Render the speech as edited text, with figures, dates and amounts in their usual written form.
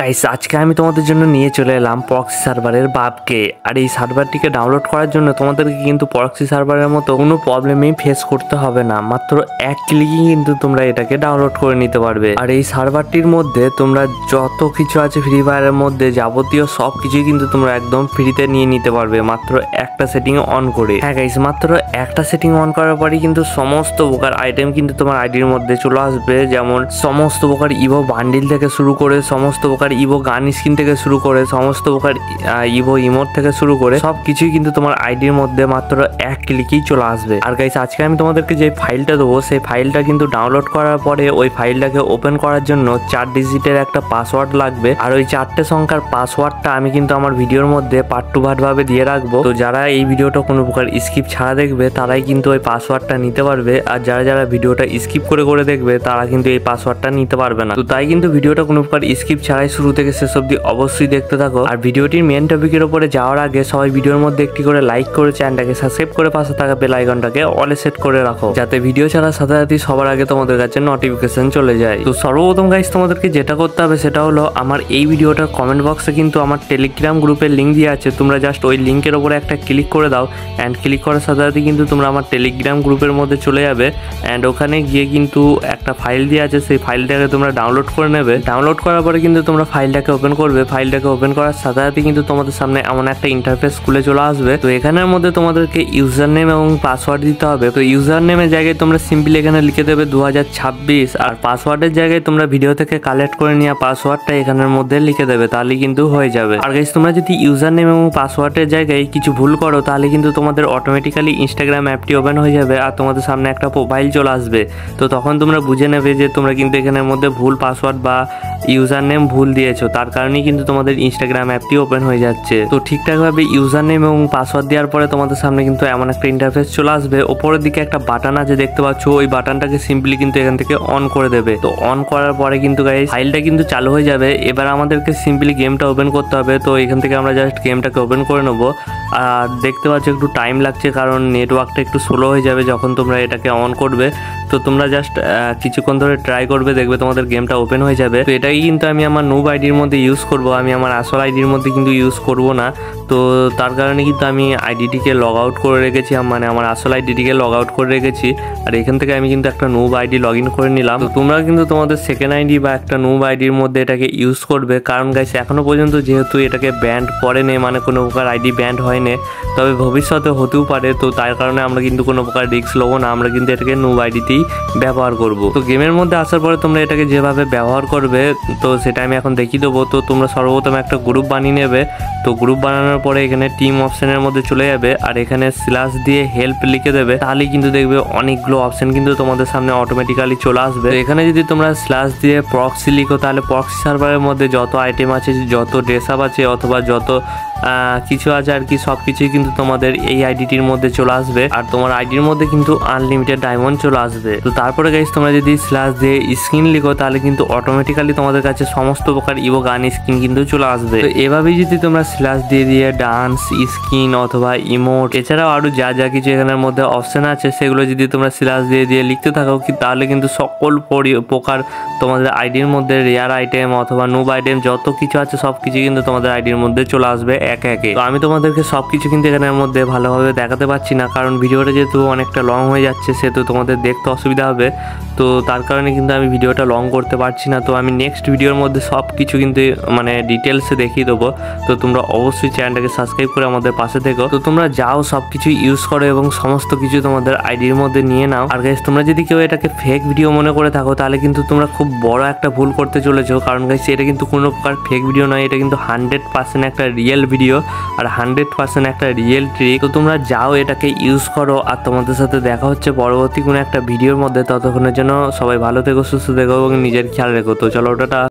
Guys আজকে আমি তোমাদের জন্য নিয়ে চলে এলাম প্রক্সি সার্ভারের বাপকে। আর এই সার্ভারটিকে ডাউনলোড করার জন্য তোমাদেরকে কিন্তু প্রক্সি সার্ভারের মতো কোনো প্রবলেমই ফেস করতে হবে না, মাত্র এক ক্লিকই কিন্তু তোমরা এটাকে ডাউনলোড করে নিতে পারবে। আর এই সার্ভারটির মধ্যে তোমরা যত কিছু আছে ফ্রি ফায়ারের মধ্যে যাবতীয় সব কিছুই কিন্তু তোমরা একদম ফ্রিতে নিয়ে নিতে পারবে মাত্র একটা সেটিং অন করে। হ্যাঁ গাইস, মাত্র একটা সেটিং অন করার পরই কিন্তু সমস্ত প্রকার আইটেম কিন্তু তোমার আইডির মধ্যে চলে আসবে, যেমন সমস্ত প্রকার ইভো বান্ডিল থেকে শুরু করে সমস্ত প্রকার ইভো গান স্কিন থেকে শুরু করে সমস্ত প্রকার ইভো ইমোট থেকে শুরু করে সবকিছুই কিন্তু তোমার আইডির মধ্যে মাত্র এক ক্লিকেই চলে আসবে। আর গাইস আজকে আমি তোমাদেরকে যে ফাইলটা দেবো সেই ফাইলটা কিন্তু ডাউনলোড করার পরে ওই ফাইলটাকে ওপেন করার জন্য 4 ডিজিটের একটা পাসওয়ার্ড লাগবে। আর ওই 4টে সংখ্যার পাসওয়ার্ডটা আমি কিন্তু আমার ভিডিওর মধ্যে পার্ট টু পার্ট ভাবে দিয়ে রাখবো। তো যারা এই ভিডিওটা কোনো প্রকার স্কিপ ছাড়া দেখবে তারাই কিন্তু ওই পাসওয়ার্ডটা নিতে পারবে, আর যারা যারা ভিডিওটা স্কিপ করে করে দেখবে তারা কিন্তু এই পাসওয়ার্ডটা নিতে পারবে না। তো তাই কিন্তু ভিডিওটা কোনো প্রকার স্কিপ ছাড়াই শুরু থেকে শেষ অবধি অবশ্যই দেখতে থাকো। আর ভিডিওটির মেন টপিকের উপরে যাওয়ার আগে সবাই ভিডিওর মধ্যে একটি করে লাইক করে চ্যানেলটাকে সাবস্ক্রাইব করে পাশে থাকা বেল আইকনটাকে অলে সেট করে রাখো, যাতে ভিডিও ছাড়ার সাথে সাথে সবার আগে তোমাদের কাছে নোটিফিকেশন চলে যায়। তো সর্বপ্রথম গাইস তোমাদেরকে যেটা করতে হবে সেটা হলো আমার এই ভিডিওটার কমেন্ট বক্সে কিন্তু আমার টেলিগ্রাম গ্রুপের লিঙ্ক দিয়ে আছে, তোমরা জাস্ট ওই লিঙ্কের উপরে একটা ক্লিক করে দাও। অ্যান্ড ক্লিক করার সাথে সাথে কিন্তু তোমরা আমার টেলিগ্রাম গ্রুপের মধ্যে চলে যাবে। অ্যান্ড ওখানে গিয়ে কিন্তু একটা ফাইল দিয়ে আছে, সেই ফাইলটাকে তোমরা ডাউনলোড করে নেবে। ডাউনলোড করার পরে কিন্তু তোমরা ফাইলটাকে ওপেন করবে। ফাইলটাকে ওপেন করার সাথে সাথে কিন্তু তোমাদের সামনে এমন একটা ইন্টারফেস খুলে চলে আসবে। তো এখানের মধ্যে তোমাদেরকে ইউজার নেম এবং পাসওয়ার্ড দিতে হবে। তো ইউজার নেমের জায়গায় তোমরা সিম্পলি এখানে লিখে দেবে 2026, আর পাসওয়ার্ডের জায়গায় তোমরা ভিডিও থেকে কালেক্ট করে নেওয়া পাসওয়ার্ডটা এখানের মধ্যে লিখে দেবে, তাহলে কিন্তু হয়ে যাবে। আর গাইস তোমরা যদি ইউজার নেম এবং পাসওয়ার্ডের জায়গায় কিছু ভুল করো তাহলে কিন্তু তোমাদের অটোমেটিক্যালি ইনস্টাগ্রাম অ্যাপটি ওপেন হয়ে যাবে আর তোমাদের সামনে একটা প্রোফাইল চলে আসবে। তো তখন তোমরা বুঝে নেবে যে তোমরা কিন্তু এখানের মধ্যে ভুল পাসওয়ার্ড বা ইউজার নেম ভুল দিয়েছো, তার কারণেই কিন্তু তোমাদের ইনস্টাগ্রাম অ্যাপটি ওপেন হয়ে যাচ্ছে। তো ঠিকঠাকভাবে ইউজার নেম এবং পাসওয়ার্ড দেওয়ার পরে তোমাদের সামনে কিন্তু এমন একটা ইন্টারফেস চলে আসবে। ওপরের দিকে একটা বাটন আছে দেখতে পাচ্ছ, ওই বাটনটাকে সিম্পলি কিন্তু এখান থেকে অন করে দেবে। তো অন করার পরে কিন্তু গাইস ফাইলটা কিন্তু চালু হয়ে যাবে। এবার আমাদেরকে সিম্পলি গেমটা ওপেন করতে হবে। তো এখান থেকে আমরা জাস্ট গেমটাকে ওপেন করে নেবো। আর দেখতে পাচ্ছ একটু টাইম লাগছে, কারণ নেটওয়ার্কটা একটু স্লো হয়ে যাবে যখন তোমরা এটাকে অন করবে। তো তোমরা জাস্ট কিছুক্ষণ ধরে ট্রাই করবে, দেখবে তোমাদের গেমটা ওপেন হয়ে যাবে। তো এটাই কিন্তু আমি আমার নুব আইডির মধ্যে ইউজ করব, আমি আমার আসল আইডির মধ্যে কিন্তু ইউজ করব না। তো তার কারণে কিন্তু আমি আইডিটিকে লগ আউট করে রেখেছি, মানে আমার আসল আইডিটিকে লগ আউট করে রেখেছি। আর এখান থেকে আমি কিন্তু একটা নুব আইডি লগ ইন করে নিলাম। তো তোমরা কিন্তু তোমাদের সেকেন্ড আইডি বা একটা নুব আইডির মধ্যে এটাকে ইউজ করবে, কারণ গাইস এখনো পর্যন্ত যেহেতু এটাকে ব্যান্ড করেনি, মানে কোনো প্রকার আইডি ব্যান্ড হয়নি, তবে ভবিষ্যতে হতেও পারে। তো তার কারণে আমরা কিন্তু কোনো প্রকার রিস্ক নেবো না, আমরা কিন্তু এটাকে নুব আইডিতেই ব্যবহার করব। তো গেমের মধ্যে আসার পরে তোমরা এটাকে যেভাবে ব্যবহার করবে তো সেটা আমি এখন দেখিয়ে দেবো। তো তোমরা সর্বপ্রথম একটা গ্রুপ বানিয়ে নেবে। তো গ্রুপ বানানোর পরে এখানে টিম অপশনের মধ্যে চলে যাবে, আর এখানে স্ল্যাশ দিয়ে হেল্প লিখে দেবে, তাহলে কিন্তু দেখবে অনেকগুলো অপশন কিন্তু তোমাদের সামনে অটোমেটিক্যালি চলে আসবে। তো এখানে যদি তোমরা স্ল্যাশ দিয়ে প্রক্সি লিখো তাহলে প্রক্সি সার্ভারের মধ্যে যত আইটেম আছে, যত ড্রেস আপ আছে অথবা যত কিছু আছে আর কি, সব কিছুই কিন্তু তোমাদের এই আইডিটির মধ্যে চলে আসবে। আর তোমার আইডির মধ্যে কিন্তু আনলিমিটেড ডায়মন্ড চলে আসবে। তো তারপরে গাইস তোমরা যদি স্ল্যাশ দিয়ে স্কিন লিখো তাহলে কিন্তু অটোমেটিক্যালি তোমাদের কাছে সমস্ত প্রকার ইভো গান স্কিন কিন্তু চলে আসবে। তো এভাবেই যদি তোমরা স্ল্যাশ দিয়ে দিয়ে ডান্স স্কিন অথবা ইমোট এছাড়াও আরো যা যা কিছু এখানের মধ্যে অপশন আছে সেগুলো যদি তোমরা স্ল্যাশ দিয়ে দিয়ে লিখতে থাকো তাহলে কিন্তু সকল প্রকার তোমাদের আইডির মধ্যে রেয়ার আইটেম অথবা নুব আইটেম যত কিছু আছে সব কিছু কিন্তু তোমাদের আইডির মধ্যে চলে আসবে একে একে। তো আমি তোমাদেরকে সবকিছু কিন্তু এখানের মধ্যে ভালোভাবে দেখাতে পারছি না, কারণ ভিডিওটা যেহেতু অনেকটা লং হয়ে যাচ্ছে সেহেতু তোমাদের দেখতে অসুবিধা হবে। তো তার কারণে কিন্তু আমি ভিডিওটা লং করতে পারছি না। তো আমি নেক্সট ভিডিওর মধ্যে সব কিছু কিন্তু মানে ডিটেলসে দেখিয়ে দেবো। তো তোমরা অবশ্যই চ্যানেলটাকে সাবস্ক্রাইব করে আমাদের পাশে থেকো। তো তোমরা যাও সব কিছু ইউজ করো এবং সমস্ত কিছু তোমাদের আইডির মধ্যে নিয়ে নাও। আর গাইস তোমরা যদি কেউ এটাকে ফেক ভিডিও মনে করে থাকো তাহলে কিন্তু তোমরা খুব বড় একটা ভুল করতে চলেছো, কারণ গাইস এটা কিন্তু কোনো প্রকার ফেক ভিডিও নয়, এটা কিন্তু 100% একটা রিয়েল ভিডিও আর 100% একটা রিয়েল ট্রিক। তো তোমরা যাও এটাকে ইউজ করো। আর তোমাদের সাথে দেখা হচ্ছে পরবর্তী কোনো একটা ভিডিওর মধ্যে। ততক্ষণের জন্য সবাই ভালো থেকো, সুস্থ থেকো এবং নিজের খেয়াল রেখো। তো চলো টাটা।